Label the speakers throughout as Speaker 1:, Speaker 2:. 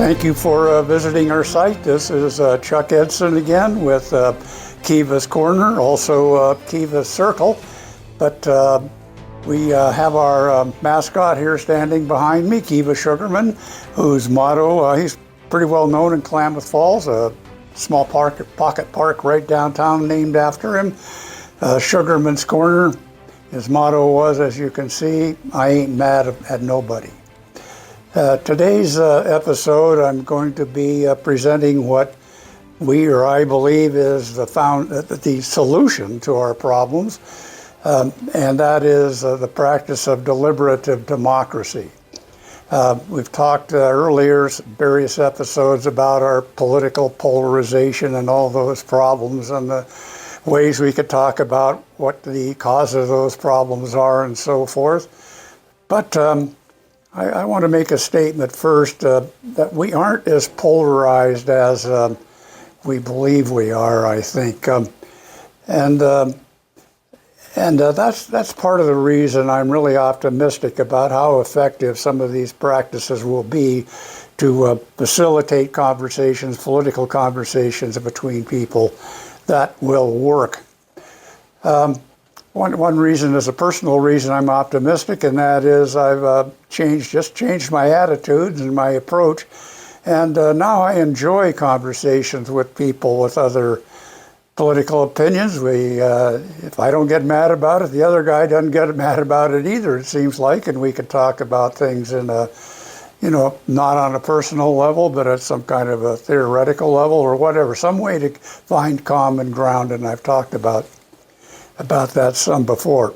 Speaker 1: Thank you for visiting our site. This is Chuck Edson again with Kiva's Corner, also Kiva's Circle. But we have our mascot here standing behind me, Kiva Sugarman, whose motto, he's pretty well known in Klamath Falls, a small pocket park right downtown named after him, Sugarman's Corner. His motto was, as you can see, I ain't mad at nobody. Today's episode, I'm going to be presenting what we or I believe is the solution to our problems, and that is the practice of deliberative democracy. We've talked earlier, various episodes about our political polarization and all those problems and the ways we could talk about what the cause of those problems are and so forth. But I want to make a statement first that we aren't as polarized as we believe we are, I think. And that's part of the reason I'm really optimistic about how effective some of these practices will be to facilitate conversations, political conversations between people that will work. One reason is a personal reason I'm optimistic, and that is I've changed my attitudes and my approach, and now I enjoy conversations with people with other political opinions. If I don't get mad about it, the other guy doesn't get mad about it either, it seems like, and we can talk about things in a, not on a personal level, but at some kind of a theoretical level or whatever, some way to find common ground, and I've talked about that some before.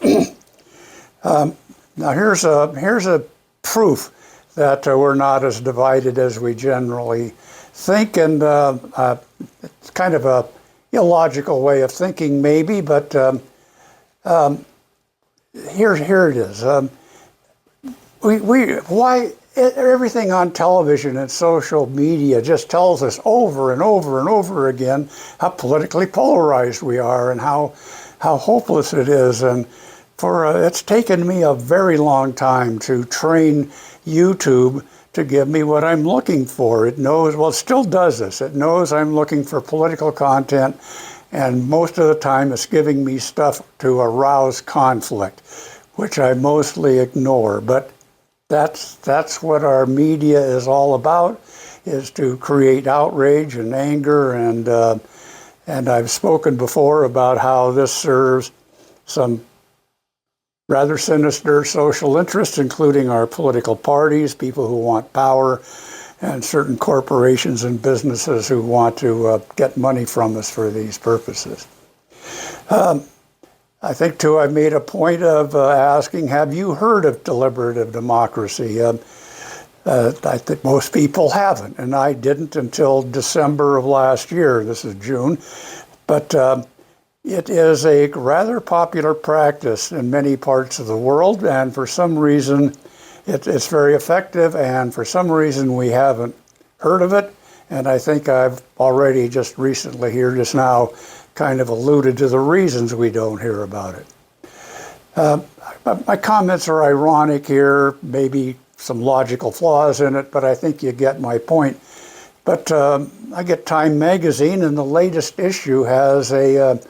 Speaker 1: Now here's a proof that we're not as divided as we generally think, and it's kind of a illogical way of thinking maybe, but here it is. Why everything on television and social media just tells us over and over and over again how politically polarized we are and how hopeless it is. And it's taken me a very long time to train YouTube to give me what I'm looking for. It knows, well, it still does this. It knows I'm looking for political content, and most of the time it's giving me stuff to arouse conflict, which I mostly ignore. But that's what our media is all about, is to create outrage and anger, and I've spoken before about how this serves some rather sinister social interests, including our political parties, people who want power, and certain corporations and businesses who want to get money from us for these purposes. I think, too, I've made a point of asking, have you heard of deliberative democracy? I think most people haven't, and I didn't until December of last year. This is June. But it is a rather popular practice in many parts of the world, and for some reason it's very effective, and for some reason we haven't heard of it. And I think I've already just recently here, just now, kind of alluded to the reasons we don't hear about it. My comments are ironic here, maybe some logical flaws in it, but I think you get my point. But I get Time magazine, and the latest issue has a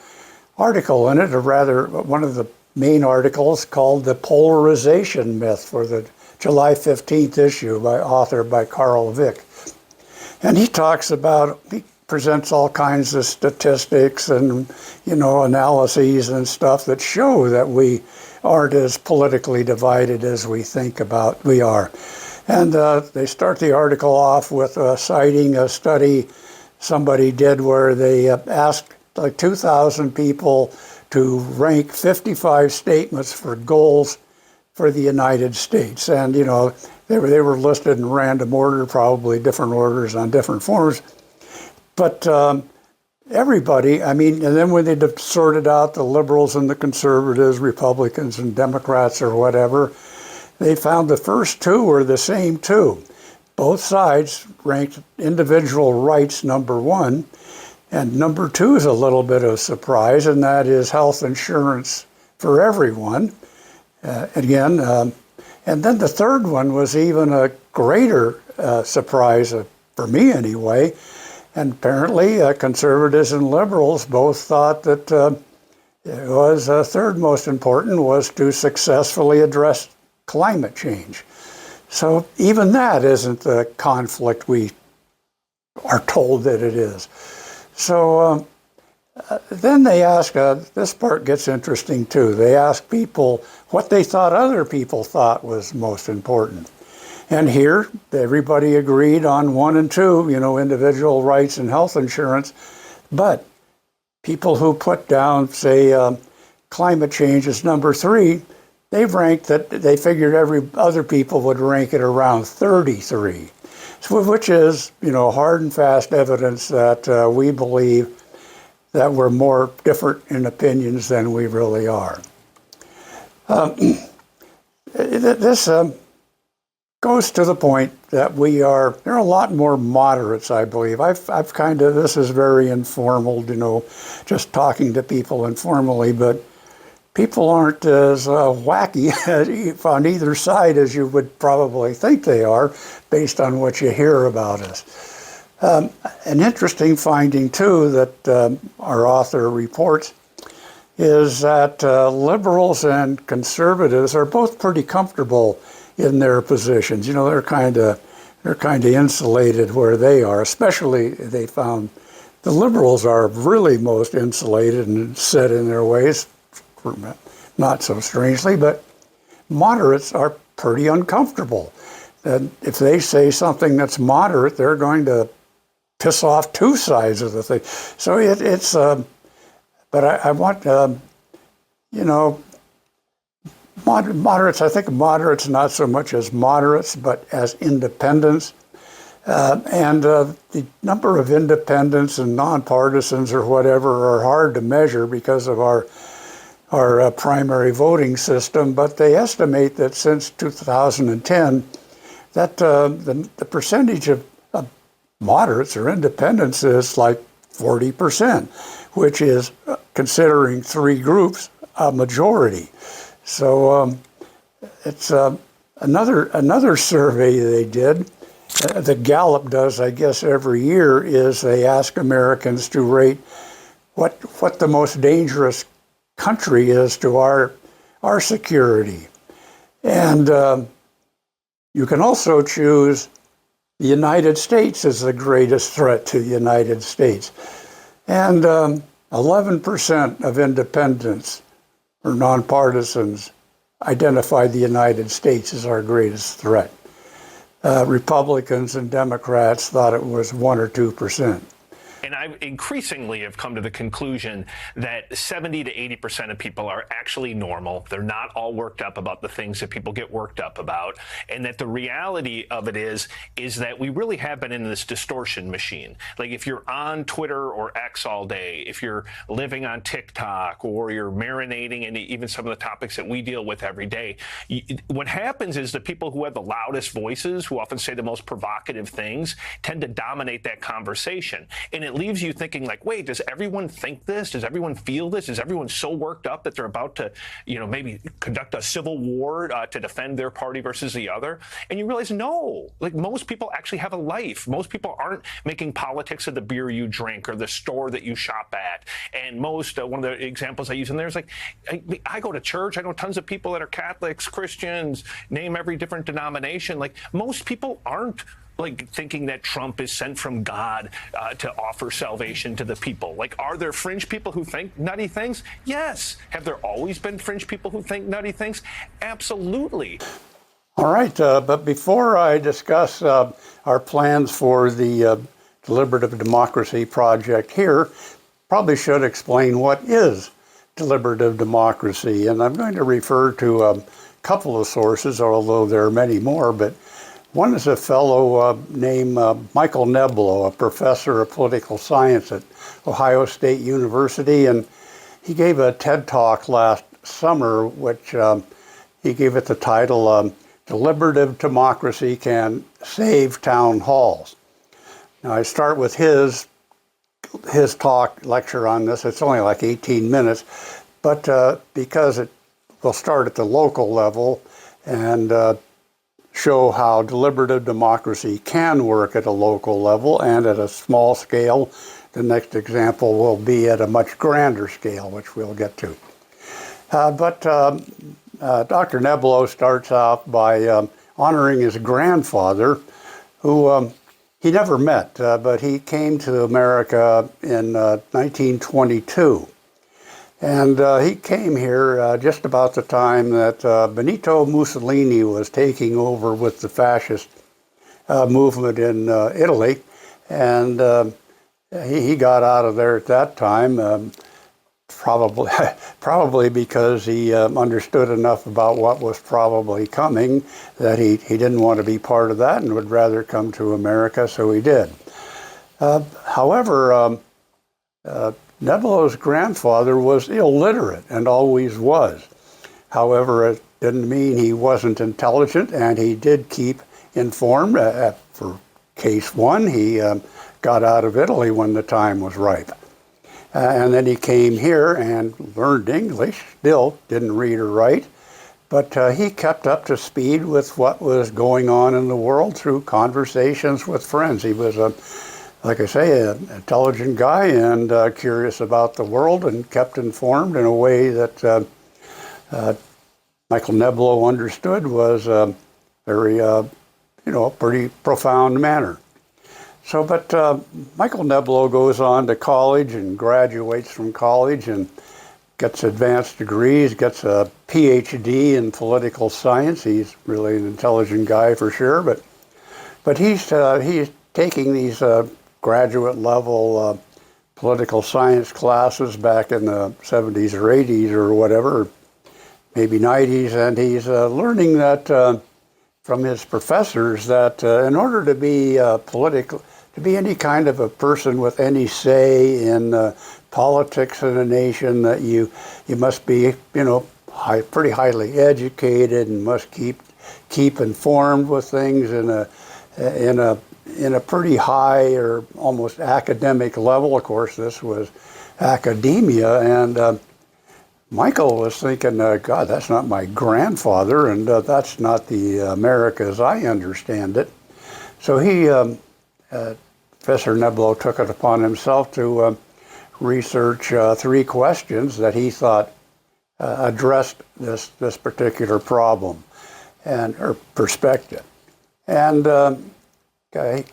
Speaker 1: article in it, or rather one of the main articles, called The Polarization Myth, for the July 15th issue, author by Carl Vick. And he presents all kinds of statistics and, analyses and stuff that show that we aren't as politically divided as we think we are. And they start the article off with citing a study somebody did where they asked like 2,000 people to rank 55 statements for goals for the United States. And, they were listed in random order, probably different orders on different forms. But everybody, and then when they sorted out the liberals and the conservatives, Republicans and Democrats or whatever, they found the first two were the same two. Both sides ranked individual rights number one, and number two is a little bit of a surprise, and that is health insurance for everyone. And then the third one was even a greater surprise, for me anyway. And apparently conservatives and liberals both thought that it was third most important was to successfully address climate change. So even that isn't the conflict we are told that it is. So then they ask, this part gets interesting too. They ask people what they thought other people thought was most important. And here, everybody agreed on 1 and 2, individual rights and health insurance. But people who put down, say, climate change as number 3, they've ranked that they figured other people would rank it around 33, which is, hard and fast evidence that we believe that we're more different in opinions than we really are. This goes to the point that there are a lot more moderates, I believe. I've kind of, this is very informal, just talking to people informally, but people aren't as wacky on either side as you would probably think they are based on what you hear about us. An interesting finding, too, that our author reports is that liberals and conservatives are both pretty comfortable in their positions. They're kind of insulated where they are. Especially, they found the liberals are really most insulated and set in their ways, not so strangely, but moderates are pretty uncomfortable. And if they say something that's moderate, they're going to piss off two sides of the thing. So it's, but I want, moderates, I think moderates not so much as moderates, but as independents. And the number of independents and nonpartisans or whatever are hard to measure because of our primary voting system, but they estimate that since 2010, that the percentage of moderates or independents is like 40%, which is, considering 3 groups, a majority. So it's another survey they did, that Gallup does, I guess, every year, is they ask Americans to rate what the most dangerous country is to our security. And you can also choose the United States as the greatest threat to the United States. And 11% of independents or nonpartisans identified the United States as our greatest threat. Republicans and Democrats thought it was 1 or 2%.
Speaker 2: And I increasingly have come to the conclusion that 70 to 80% of people are actually normal. They're not all worked up about the things that people get worked up about. And that the reality of it is that we really have been in this distortion machine. Like if you're on Twitter or X all day, if you're living on TikTok, or you're marinating in even some of the topics that we deal with every day, what happens is the people who have the loudest voices, who often say the most provocative things, tend to dominate that conversation. And it leaves you thinking like, wait, does everyone think this? Does everyone feel this? Is everyone so worked up that they're about to, maybe conduct a civil war to defend their party versus the other? And you realize, no, like most people actually have a life. Most people aren't making politics of the beer you drink or the store that you shop at. And most, one of the examples I use in there is like, I go to church. I know tons of people that are Catholics, Christians, name every different denomination. Like most people aren't like thinking that Trump is sent from God to offer salvation to the people. Like, are there fringe people who think nutty things? Yes. Have there always been fringe people who think nutty things? Absolutely.
Speaker 1: All right, but before I discuss our plans for the Deliberative Democracy Project here, probably should explain what is deliberative democracy. And I'm going to refer to a couple of sources, although there are many more, but one is a fellow named Michael Neblo, a professor of political science at Ohio State University, and he gave a TED Talk last summer, which he gave it the title, Deliberative Democracy Can Save Town Halls. Now I start with his talk lecture on this. It's only like 18 minutes, but because it will start at the local level and show how deliberative democracy can work at a local level and at a small scale. The next example will be at a much grander scale, which we'll get to. But Dr. Neblo starts out by honoring his grandfather, who he never met, but he came to America in 1922. And he came here just about the time that Benito Mussolini was taking over with the fascist movement in Italy. And he got out of there at that time, probably because he understood enough about what was probably coming that he didn't want to be part of that and would rather come to America, so he did. However, Neblo's grandfather was illiterate and always was. However, it didn't mean he wasn't intelligent, and he did keep informed. For case one, he got out of Italy when the time was ripe. And then he came here and learned English, still didn't read or write, but he kept up to speed with what was going on in the world through conversations with friends. He was like I say, an intelligent guy and curious about the world, and kept informed in a way that Michael Neblo understood was very, pretty profound manner. So, but Michael Neblo goes on to college and graduates from college and gets advanced degrees, gets a PhD in political science. He's really an intelligent guy for sure, but he's taking these graduate level political science classes back in the 70s or 80s or whatever, maybe 90s, and he's learning that from his professors that in order to be to be any kind of a person with any say in politics in a nation, that you must be, pretty highly educated and must keep informed with things in a pretty high or almost academic level. Of course, this was academia, and Michael was thinking, God, that's not my grandfather, and that's not the America as I understand it. So he, Professor Neblo, took it upon himself to research 3 questions that he thought addressed this particular problem or perspective. And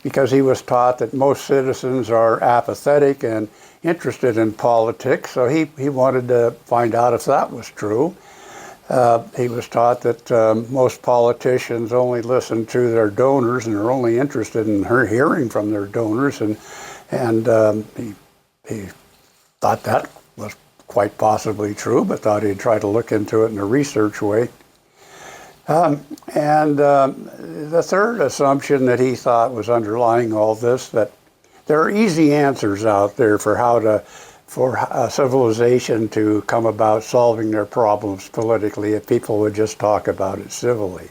Speaker 1: because he was taught that most citizens are apathetic and interested in politics, so he wanted to find out if that was true. He was taught that most politicians only listen to their donors and are only interested in hearing from their donors, and he thought that was quite possibly true, but thought he'd try to look into it in a research way. The third assumption that he thought was underlying all this, that there are easy answers out there for for a civilization to come about solving their problems politically if people would just talk about it civilly.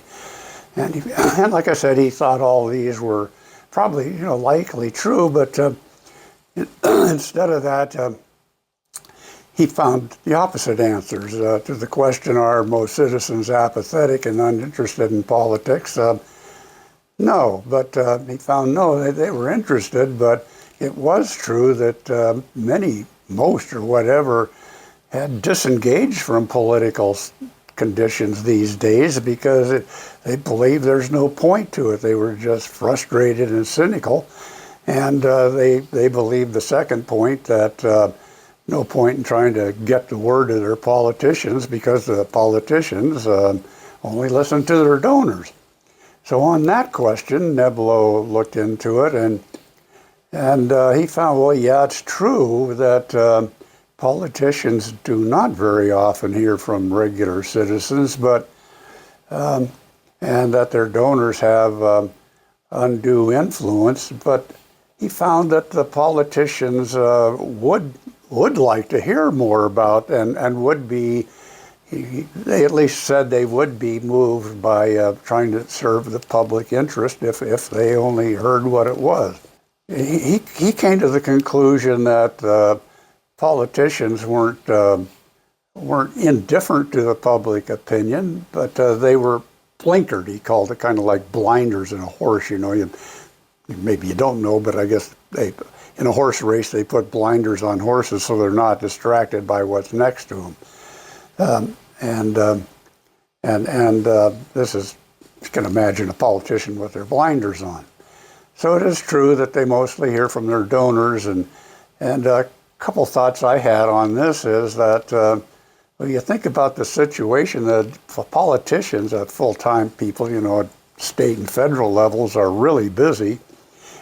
Speaker 1: And like I said, he thought all these were probably likely true, but instead of that, he found the opposite answers to the question, are most citizens apathetic and uninterested in politics? No, but he found no, they were interested, but it was true that most or whatever, had disengaged from political conditions these days because they believe there's no point to it. They were just frustrated and cynical, and they believe the second point, that no point in trying to get the word to their politicians because the politicians only listen to their donors. So on that question, Neblo looked into it, and he found, well, yeah, it's true that politicians do not very often hear from regular citizens, but and that their donors have undue influence. But he found that the politicians would like to hear more about and would be. They at least said they would be moved by trying to serve the public interest if they only heard what it was. He came to the conclusion that politicians weren't indifferent to the public opinion, but they were blinkered. He called it kind of like blinders in a horse. Maybe you don't know, but I guess in a horse race they put blinders on horses so they're not distracted by what's next to them. This is, you can imagine a politician with their blinders on. So it is true that they mostly hear from their donors, and a couple thoughts I had on this is that when you think about the situation, that politicians, full-time people, at state and federal levels, are really busy,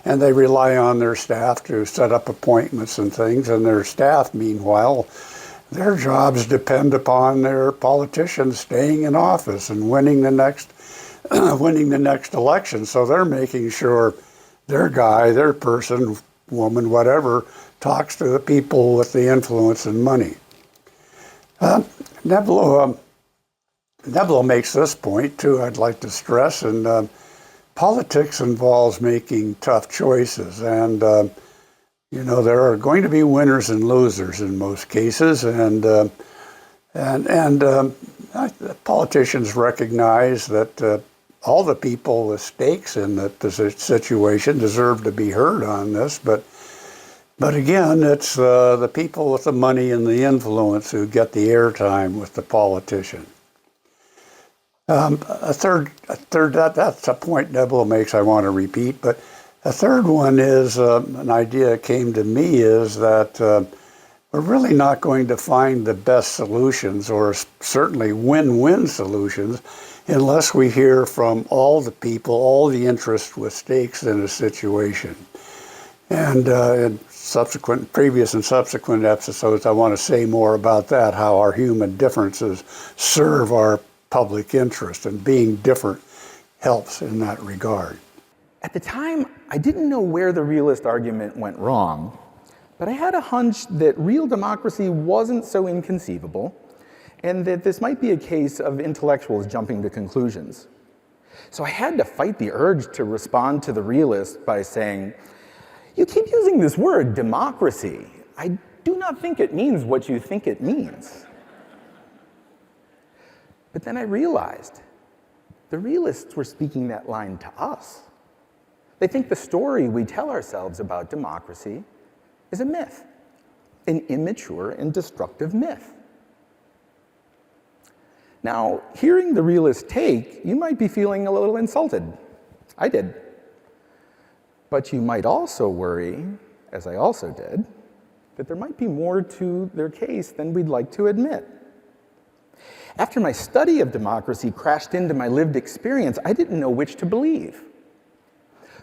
Speaker 1: and they rely on their staff to set up appointments and things, and their staff, meanwhile, their jobs depend upon their politicians staying in office and winning the next election. So they're making sure their guy, their person, woman, whatever, talks to the people with the influence and money. Neblo makes this point too, I'd like to stress, and politics involves making tough choices, and there are going to be winners and losers in most cases, and politicians recognize that all the people with stakes in the situation deserve to be heard on this, but again, it's the people with the money and the influence who get the airtime with the politician. That's a point Neblo makes I want to repeat, but a third one is, an idea that came to me, is that we're really not going to find the best solutions, or certainly win-win solutions, unless we hear from all the people, all the interests with stakes in a situation. And in previous and subsequent episodes, I want to say more about that, how our human differences serve our public interest, and being different helps in that regard.
Speaker 3: At the time, I didn't know where the realist argument went wrong, but I had a hunch that real democracy wasn't so inconceivable, and that this might be a case of intellectuals jumping to conclusions. So I had to fight the urge to respond to the realist by saying, "You keep using this word, democracy. I do not think it means what you think it means." But then I realized the realists were speaking that line to us. They think the story we tell ourselves about democracy is a myth, an immature and destructive myth. Now, hearing the realist take, you might be feeling a little insulted. I did. But you might also worry, as I also did, that there might be more to their case than we'd like to admit. After my study of democracy crashed into my lived experience, I didn't know which to believe.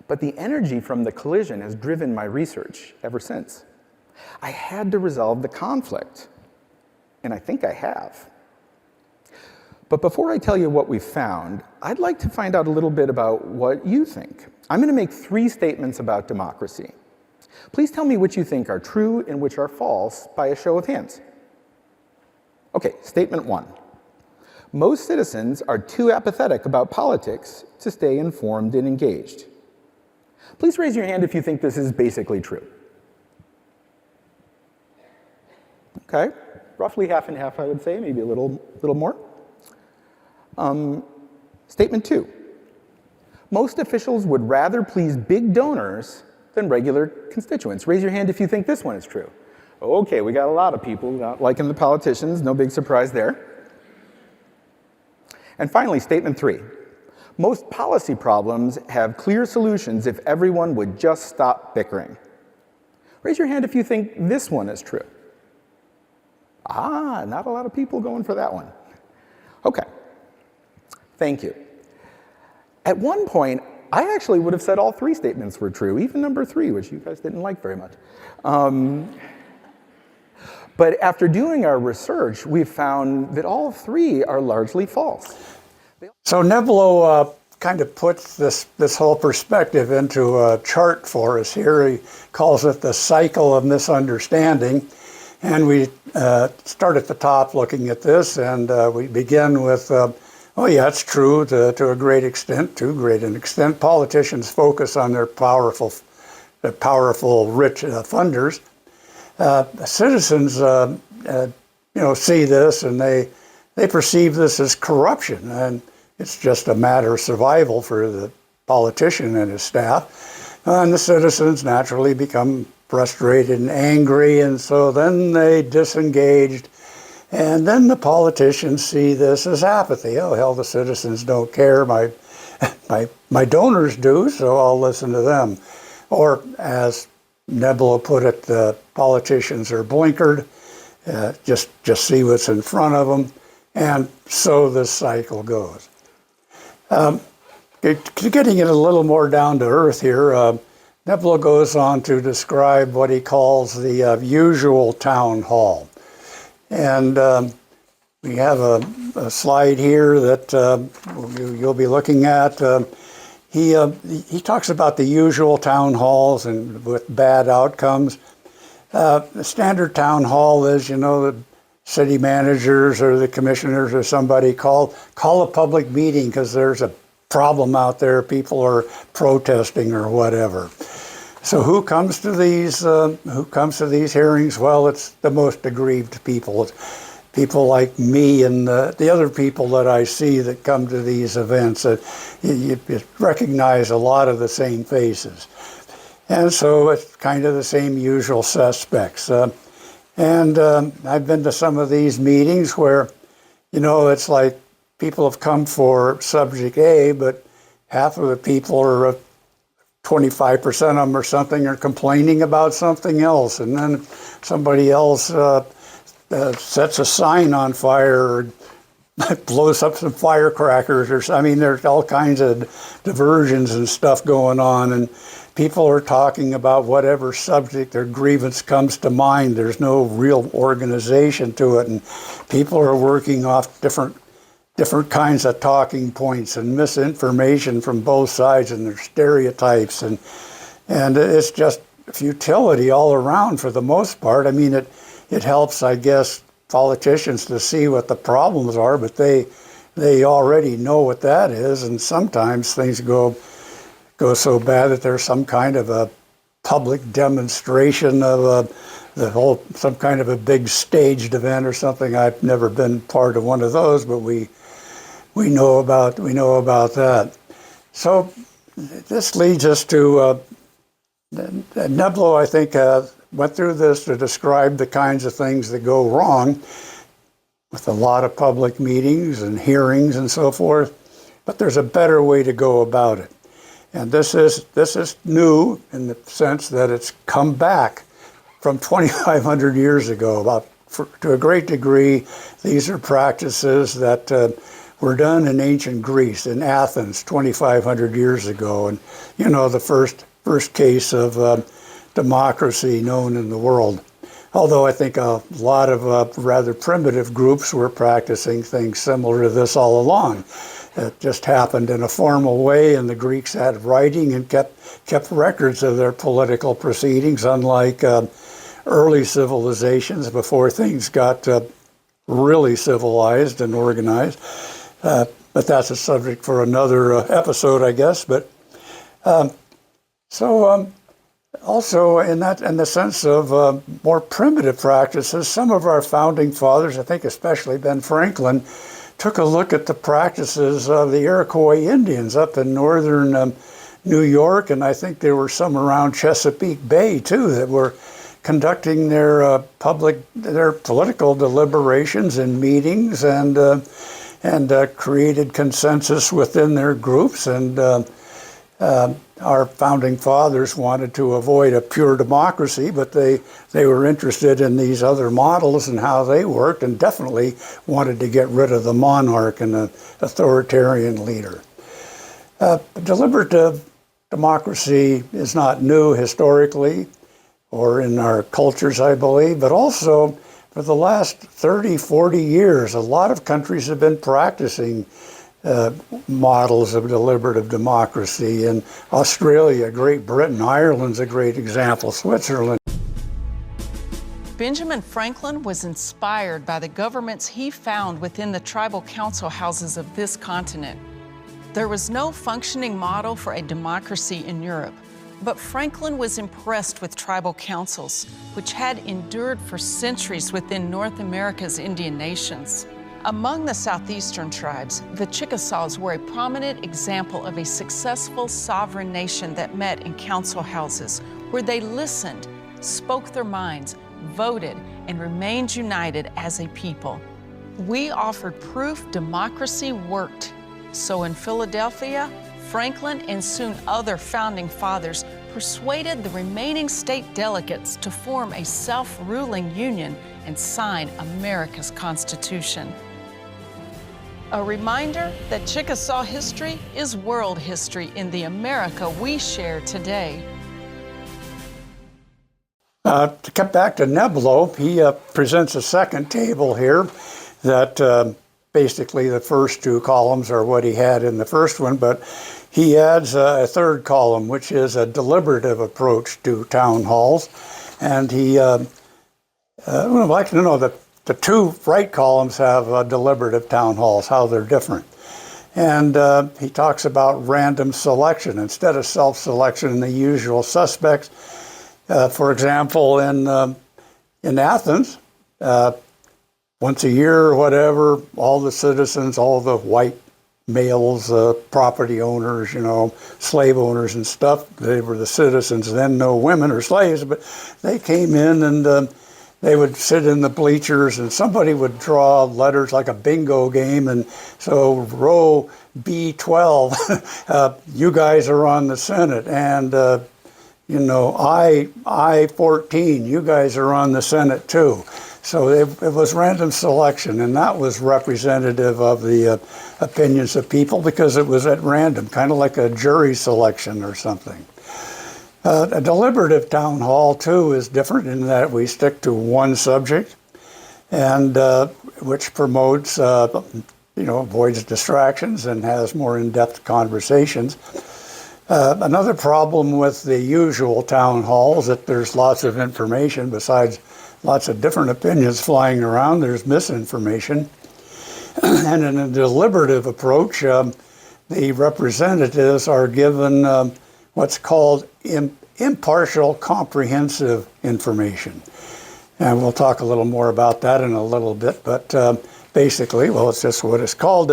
Speaker 3: But the energy from the collision has driven my research ever since. I had to resolve the conflict, and I think I have. But before I tell you what we've found, I'd like to find out a little bit about what you think. I'm going to make 3 statements about democracy. Please tell me which you think are true and which are false by a show of hands. Okay, statement 1. Most citizens are too apathetic about politics to stay informed and engaged. Please raise your hand if you think this is basically true. Okay, roughly half and half, I would say, maybe a little more. Statement 2. Most officials would rather please big donors than regular constituents. Raise your hand if you think this one is true. Okay, we got a lot of people not liking the politicians, no big surprise there. And finally, statement 3. Most policy problems have clear solutions if everyone would just stop bickering. Raise your hand if you think this one is true. Not a lot of people going for that one. Okay, thank you. At one point, I actually would have said all 3 statements were true, even number 3, which you guys didn't like very much. But after doing our research, we've found that all 3 are largely false.
Speaker 1: So Neblo kind of puts this whole perspective into a chart for us here. He calls it the cycle of misunderstanding. And we start at the top looking at this, and we begin with, yeah, it's true to a great extent, too great an extent. Politicians focus on their powerful, rich funders. Citizens, see this, and they perceive this as corruption, and It's just a matter of survival for the politician and his staff. And the citizens naturally become frustrated and angry, and so then they disengaged. And then the politicians see this as apathy. Oh, hell, the citizens don't care. My donors do, so I'll listen to them. Or, as Nebula put it, the politicians are blinkered. Just see what's in front of them. And so this cycle goes. Getting it a little more down to earth here, Nebula goes on to describe what he calls the usual town hall. And we have a slide here that you'll be looking at. He talks about the usual town halls and with bad outcomes. The standard town hall is, the city managers or the commissioners or somebody call a public meeting because there's a problem out there, people are protesting or whatever. So who comes to these hearings? Well, it's the most aggrieved people. It's people like me and the other people that I see that come to these events. You recognize a lot of the same faces. And so it's kind of the same usual suspects. And I've been to some of these meetings where, it's like people have come for subject A, but half of the people are 25% of them or something are complaining about something else. And then somebody else sets a sign on fire or blows up some firecrackers or something. I mean, there's all kinds of diversions and stuff going on. And people are talking about whatever subject or grievance comes to mind. There's no real organization to it, and people are working off different kinds of talking points and misinformation from both sides, and there's stereotypes, and it's just futility all around for the most part. I mean, it helps, I guess, politicians to see what the problems are, but they already know what that is, and sometimes things go so bad that there's some kind of a public demonstration of some kind of a big staged event or something. I've never been part of one of those, but we know about that. So this leads us to Nebula, I think, went through this to describe the kinds of things that go wrong with a lot of public meetings and hearings and so forth. But there's a better way to go about it. And this is new in the sense that it's come back from 2,500 years ago. To a great degree, these are practices that were done in ancient Greece, in Athens, 2,500 years ago. And, the first case of democracy known in the world. Although I think a lot of rather primitive groups were practicing things similar to this all along. It just happened in a formal way, and the Greeks had writing and kept records of their political proceedings, unlike early civilizations before things got really civilized and organized. But that's a subject for another episode, I guess. But also in the sense of more primitive practices, some of our founding fathers, I think especially Ben Franklin, took a look at the practices of the Iroquois Indians up in northern New York, and I think there were some around Chesapeake Bay too that were conducting their political deliberations and meetings, and created consensus within their groups. And our founding fathers wanted to avoid a pure democracy, but they were interested in these other models and how they worked, and definitely wanted to get rid of the monarch and the authoritarian leader. Deliberative democracy is not new historically or in our cultures, I believe, but also for the last 30, 40 years, a lot of countries have been practicing models of deliberative democracy. In Australia, Great Britain, Ireland's a great example, Switzerland.
Speaker 4: Benjamin Franklin was inspired by the governments he found within the tribal council houses of this continent. There was no functioning model for a democracy in Europe, but Franklin was impressed with tribal councils, which had endured for centuries within North America's Indian nations. Among the southeastern tribes, the Chickasaws were a prominent example of a successful sovereign nation that met in council houses, where they listened, spoke their minds, voted, and remained united as a people. We offered proof democracy worked. So in Philadelphia, Franklin and soon other founding fathers persuaded the remaining state delegates to form a self-ruling union and sign America's Constitution. A reminder that Chickasaw history is world history in the America we share today.
Speaker 1: To get back to Neblo, he presents a second table here that basically the first two columns are what he had in the first one, but he adds a third column, which is a deliberative approach to town halls. And he would like to know that the two right columns have deliberative town halls, how they're different. And he talks about random selection instead of self-selection in the usual suspects. For example, in Athens, once a year or whatever, all the citizens, all the white males, property owners, slave owners and stuff, they were the citizens, then no women or slaves, but they came in and they would sit in the bleachers and somebody would draw letters like a bingo game. And so row B12, you guys are on the Senate. And, I-14, you guys are on the Senate too. So it was random selection, and that was representative of the opinions of people because it was at random, kind of like a jury selection or something. A deliberative town hall, too, is different in that we stick to one subject, and which promotes, avoids distractions and has more in-depth conversations. Another problem with the usual town halls is that there's lots of information. Besides lots of different opinions flying around, there's misinformation. And in a deliberative approach, the representatives are given what's called impartial, comprehensive information. And we'll talk a little more about that in a little bit, but basically, it's just what it's called.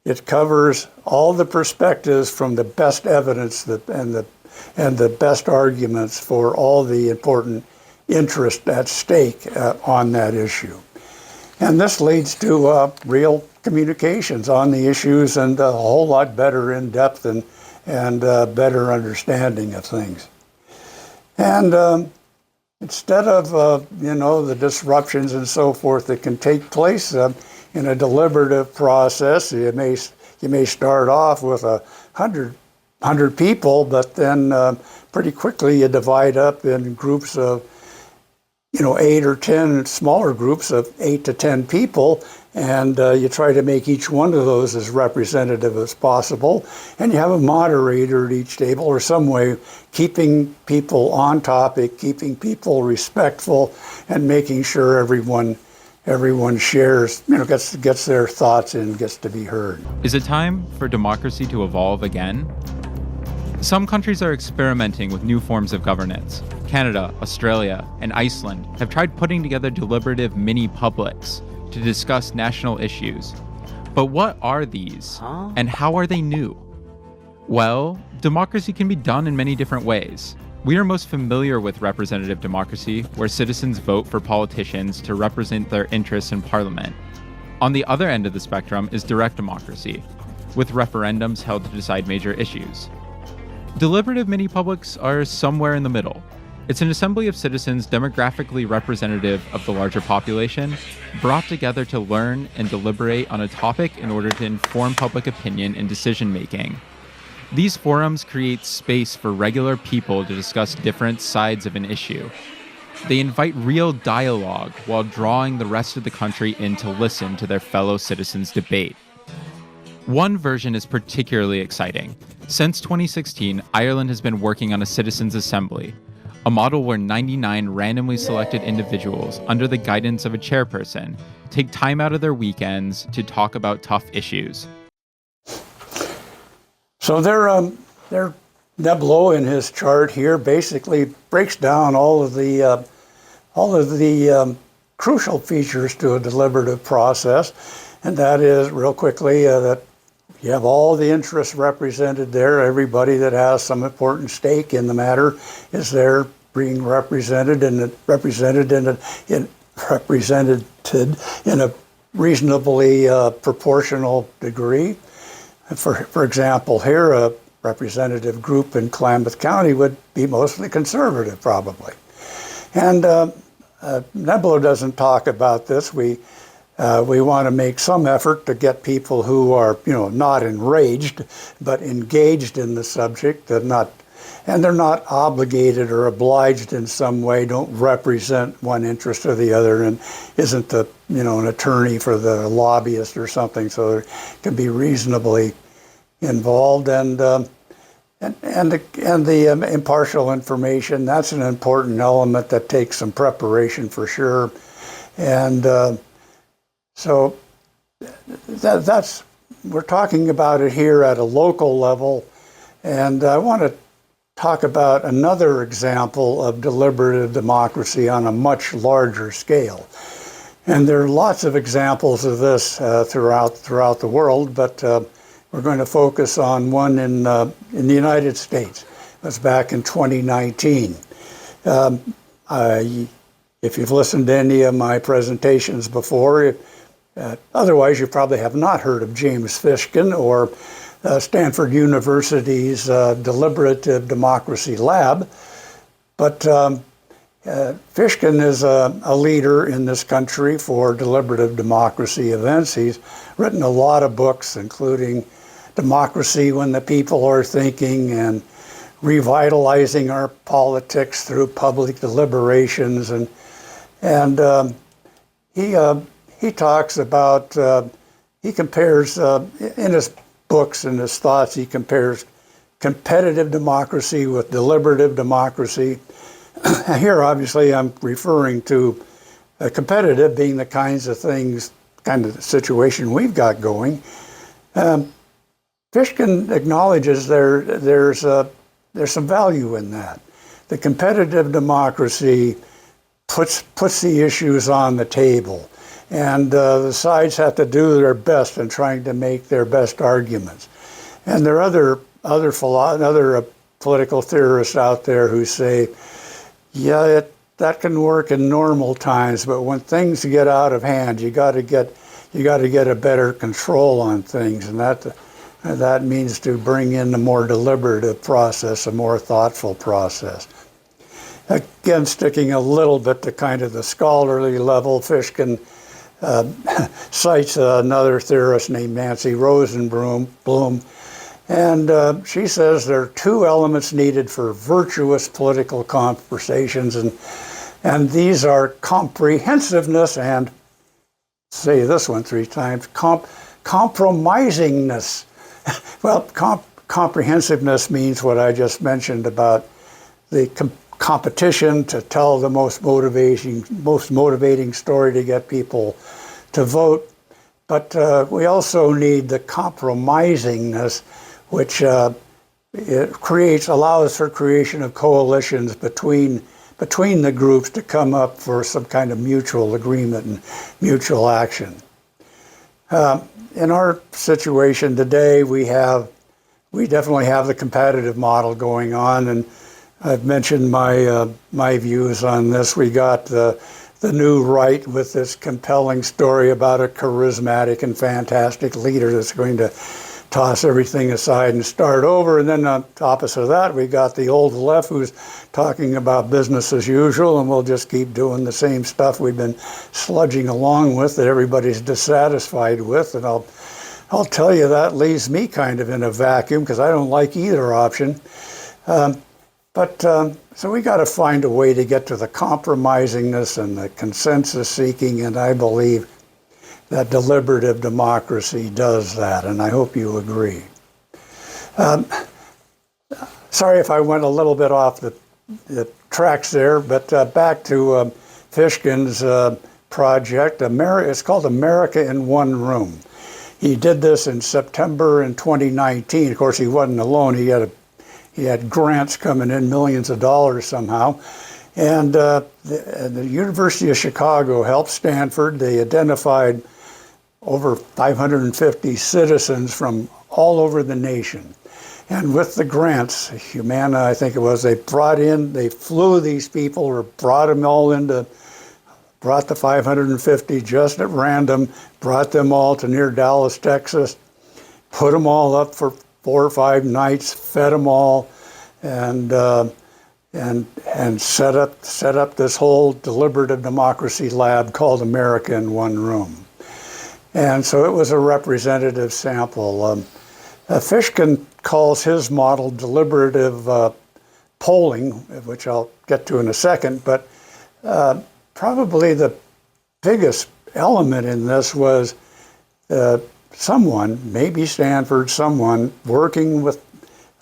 Speaker 1: It covers all the perspectives from the best evidence and the best arguments for all the important interest at stake on that issue. And this leads to real communications on the issues and a whole lot better in depth and better understanding of things. And instead of the disruptions and so forth that can take place in a deliberative process, you may start off with 100 people, but then pretty quickly you divide up in groups of 8 or 10 smaller groups of 8 to 10 people, and you try to make each one of those as representative as possible. And you have a moderator at each table or some way keeping people on topic, keeping people respectful, and making sure everyone shares, gets their thoughts in, gets to be heard.
Speaker 5: Is it time for democracy to evolve again? Some countries are experimenting with new forms of governance. Canada, Australia, and Iceland have tried putting together deliberative mini-publics to discuss national issues. But what are these, and how are they new? Well, democracy can be done in many different ways. We are most familiar with representative democracy, where citizens vote for politicians to represent their interests in parliament. On the other end of the spectrum is direct democracy, with referendums held to decide major issues. Deliberative mini-publics are somewhere in the middle. It's an assembly of citizens demographically representative of the larger population, brought together to learn and deliberate on a topic in order to inform public opinion and decision-making. These forums create space for regular people to discuss different sides of an issue. They invite real dialogue while drawing the rest of the country in to listen to their fellow citizens debate. One version is particularly exciting. Since 2016, Ireland has been working on a citizens' assembly, a model where 99 randomly selected individuals, under the guidance of a chairperson, take time out of their weekends to talk about tough issues.
Speaker 1: So Neblo in his chart here basically breaks down all of the crucial features to a deliberative process, and that is, real quickly, that you have all the interests represented there. Everybody that has some important stake in the matter is there being represented and represented in a reasonably proportional degree. For example, here, a representative group in Klamath County would be mostly conservative, probably. And Nebula doesn't talk about this. We want to make some effort to get people who are, not enraged, but engaged in the subject, and they're not obligated or obliged in some way, don't represent one interest or the other, and isn't an attorney for the lobbyist or something, so they can be reasonably involved. And the impartial information, that's an important element that takes some preparation for sure. And so we're talking about it here at a local level, and I want to talk about another example of deliberative democracy on a much larger scale. And there are lots of examples of this throughout the world, but we're going to focus on one in the United States. It was back in 2019. If you've listened to any of my presentations before, otherwise you probably have not heard of James Fishkin or Stanford University's Deliberative Democracy Lab. But Fishkin is a leader in this country for deliberative democracy events. He's written a lot of books, including Democracy When the People Are Thinking and Revitalizing Our Politics Through Public Deliberations. And he talks about, he compares, in his books and his thoughts, he compares competitive democracy with deliberative democracy. Here, obviously, I'm referring to competitive being the kinds of things, kind of the situation we've got going. Fishkin acknowledges there's some value in that. The competitive democracy puts the issues on the table, and the sides have to do their best in trying to make their best arguments. And there are other political theorists out there who say, yeah, that can work in normal times, but when things get out of hand, you got to get a better control on things, and that means to bring in a more deliberative process, a more thoughtful process. Again, sticking a little bit to kind of the scholarly level, Fishkin cites another theorist named Nancy Rosenblum, and she says there are two elements needed for virtuous political conversations, and these are comprehensiveness and, say this one 3 times, compromisingness. Well, comprehensiveness means what I just mentioned about the competition to tell the most motivating story to get people to vote. But we also need the compromisingness, which allows for creation of coalitions between the groups to come up for some kind of mutual agreement and mutual action. In our situation today, we definitely have the competitive model going on, and I've mentioned my views on this. We got the new right with this compelling story about a charismatic and fantastic leader that's going to toss everything aside and start over. And then on opposite of that, we got the old left who's talking about business as usual, and we'll just keep doing the same stuff we've been sludging along with that everybody's dissatisfied with. And I'll tell you, that leaves me kind of in a vacuum because I don't like either option. So we got to find a way to get to the compromisingness and the consensus seeking, and I believe that deliberative democracy does that, and I hope you agree. Sorry if I went a little bit off the tracks there, but back to Fishkin's project. It's called America in One Room. He did this in September in 2019. Of course, he wasn't alone. He had grants coming in, millions of dollars somehow. And the University of Chicago helped Stanford. They identified over 550 citizens from all over the nation. And with the grants, Humana, I think it was, they flew these people or brought them all brought the 550 just at random, brought them all to near Dallas, Texas, put them all up for 4 or 5 nights, fed them all, and set up this whole deliberative democracy lab called America in One Room. And so it was a representative sample. Fishkin calls his model deliberative polling, which I'll get to in a second, but probably the biggest element in this was someone, maybe Stanford, someone working with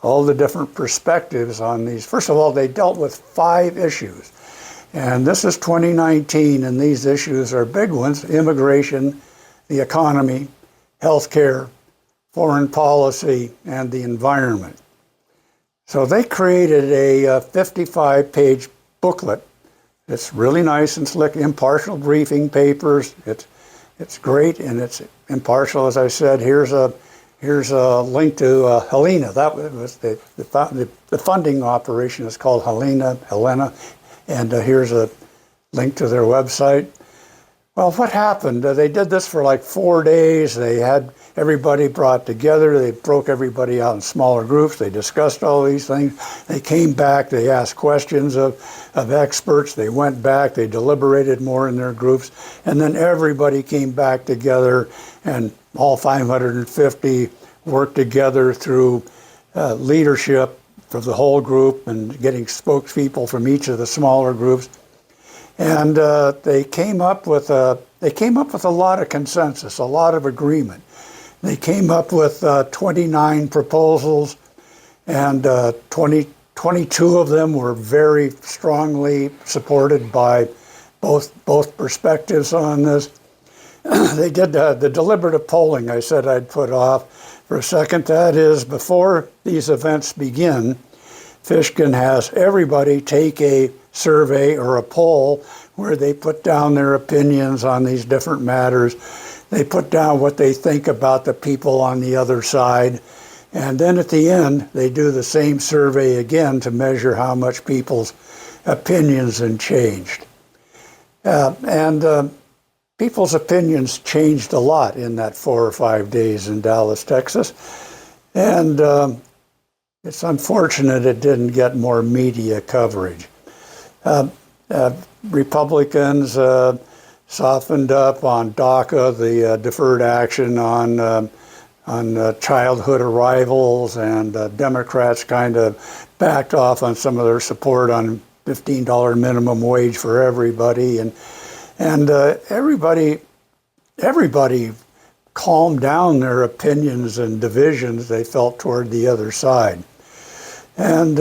Speaker 1: all the different perspectives on these. First of all, they dealt with 5 issues. And this is 2019, and these issues are big ones: immigration, the economy, healthcare, foreign policy, and the environment. So they created a 55-page booklet. It's really nice and slick, impartial briefing papers. It's great, and it's impartial, as I said. Here's a link to Helena. That was the funding operation is called Helena, and here's a link to their website. Well, what happened? They did this for like 4 days. They had everybody brought together. They broke everybody out in smaller groups. They discussed all these things. They came back. They asked questions of experts. They went back. They deliberated more in their groups. And then everybody came back together, and all 550 worked together through leadership for the whole group and getting spokespeople from each of the smaller groups. And they came up with a lot of consensus, a lot of agreement. They came up with 29 proposals, and 22 of them were very strongly supported by both perspectives on this. They did the deliberative polling I said I'd put off for a second. That is, before these events begin, Fishkin has everybody take a survey or a poll where they put down their opinions on these different matters. They put down what they think about the people on the other side. And then at the end, they do the same survey again to measure how much people's opinions have changed. People's opinions changed a lot in that 4 or 5 days in Dallas, Texas. And it's unfortunate it didn't get more media coverage. Republicans softened up on DACA, the deferred action on childhood arrivals, and Democrats kind of backed off on some of their support on $15 minimum wage for everybody, and everybody calmed down their opinions and divisions they felt toward the other side. And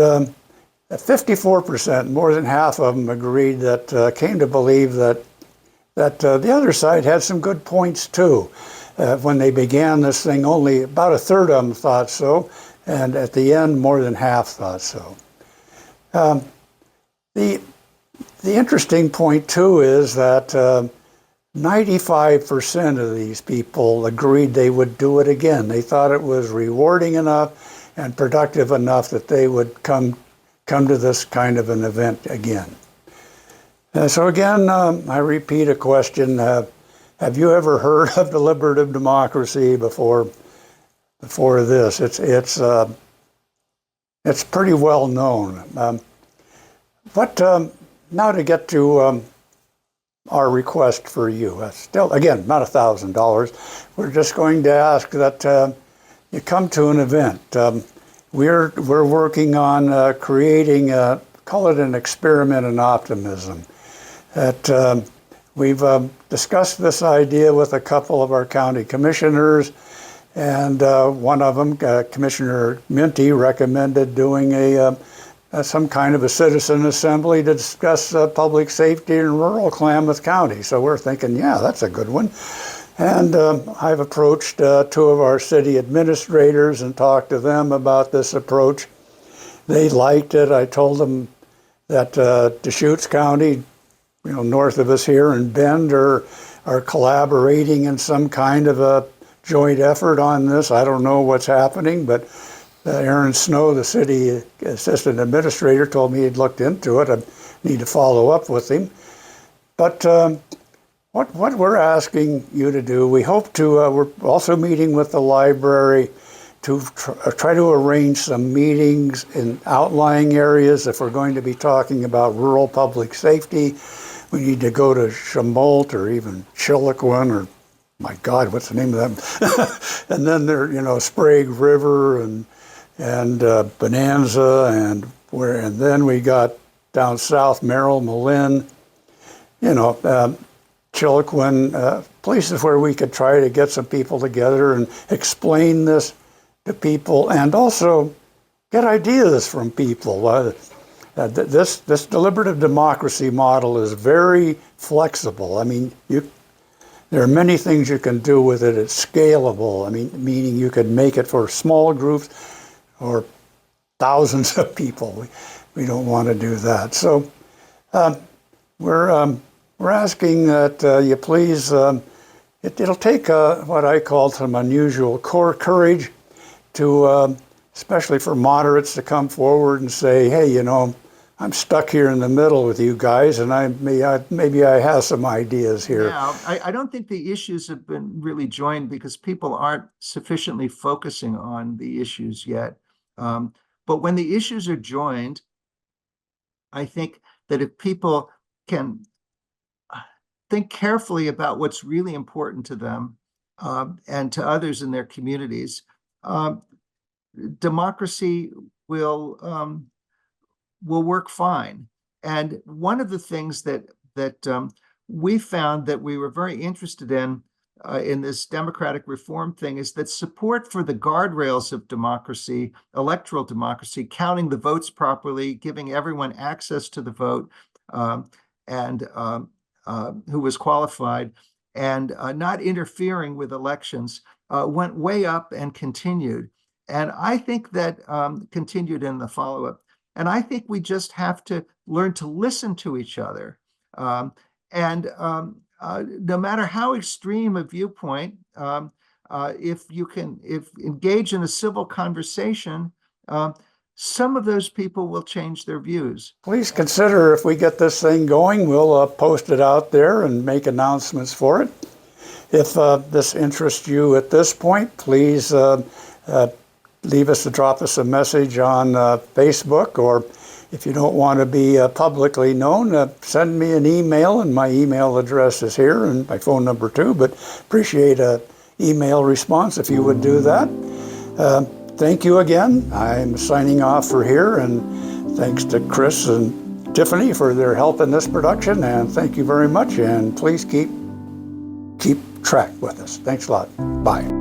Speaker 1: 54%, more than half of them, agreed that came to believe that the other side had some good points too. When they began this thing, only about a third of them thought so, and at the end, more than half thought so. The interesting point too is that 95% of these people agreed they would do it again. They thought it was rewarding enough and productive enough that they would come to this kind of an event again. So again, I repeat a question. Have you ever heard of deliberative democracy before this? It's pretty well known. But now to get to our request for you. Still, again, not $1,000. We're just going to ask that you come to an event. We're working on creating, call it an experiment in optimism. That we've discussed this idea with a couple of our county commissioners, and one of them, Commissioner Minty, recommended doing some kind of a citizen assembly to discuss public safety in rural Klamath County. So we're thinking, yeah, that's a good one. And I've approached 2 of our city administrators and talked to them about this approach. They liked it. I told them that Deschutes County, north of us here, and Bend are collaborating in some kind of a joint effort on this. I don't know what's happening, but Aaron Snow, the city assistant administrator, told me he'd looked into it. I need to follow up with him. But what we're asking you to do, we hope to, we're also meeting with the library to try to arrange some meetings in outlying areas. If we're going to be talking about rural public safety, we need to go to Shamolt or even Chiloquin, or my God, what's the name of them? And then there, Sprague River and Bonanza, and then we got down south Merrill, Malin, Chiloquin, places where we could try to get some people together and explain this to people, and also get ideas from people. This deliberative democracy model is very flexible. I mean, there are many things you can do with it. It's scalable. I mean, meaning you could make it for small groups or thousands of people. We don't want to do that. So we're asking that you please. It'll take what I call some unusual core courage to, especially for moderates, to come forward and say, hey, I'm stuck here in the middle with you guys, and maybe I have some ideas here.
Speaker 6: Yeah, I don't think the issues have been really joined because people aren't sufficiently focusing on the issues yet. But when the issues are joined, I think that if people can think carefully about what's really important to them and to others in their communities, democracy will work fine. And one of the things that we found that we were very interested in this democratic reform thing is that support for the guardrails of democracy, electoral democracy, counting the votes properly, giving everyone access to the vote, and who was qualified, and not interfering with elections, went way up and continued. And I think that continued in the follow-up. And I think we just have to learn to listen to each other. No matter how extreme a viewpoint, if engage in a civil conversation, some of those people will change their views.
Speaker 1: Please consider, if we get this thing going, we'll post it out there and make announcements for it. If this interests you at this point, please drop us a message on Facebook, or if you don't want to be publicly known, send me an email, and my email address is here, and my phone number too, but appreciate an email response if you would do that. Thank you again. I'm signing off for here, and thanks to Chris and Tiffany for their help in this production, and thank you very much, and please keep track with us. Thanks a lot. Bye.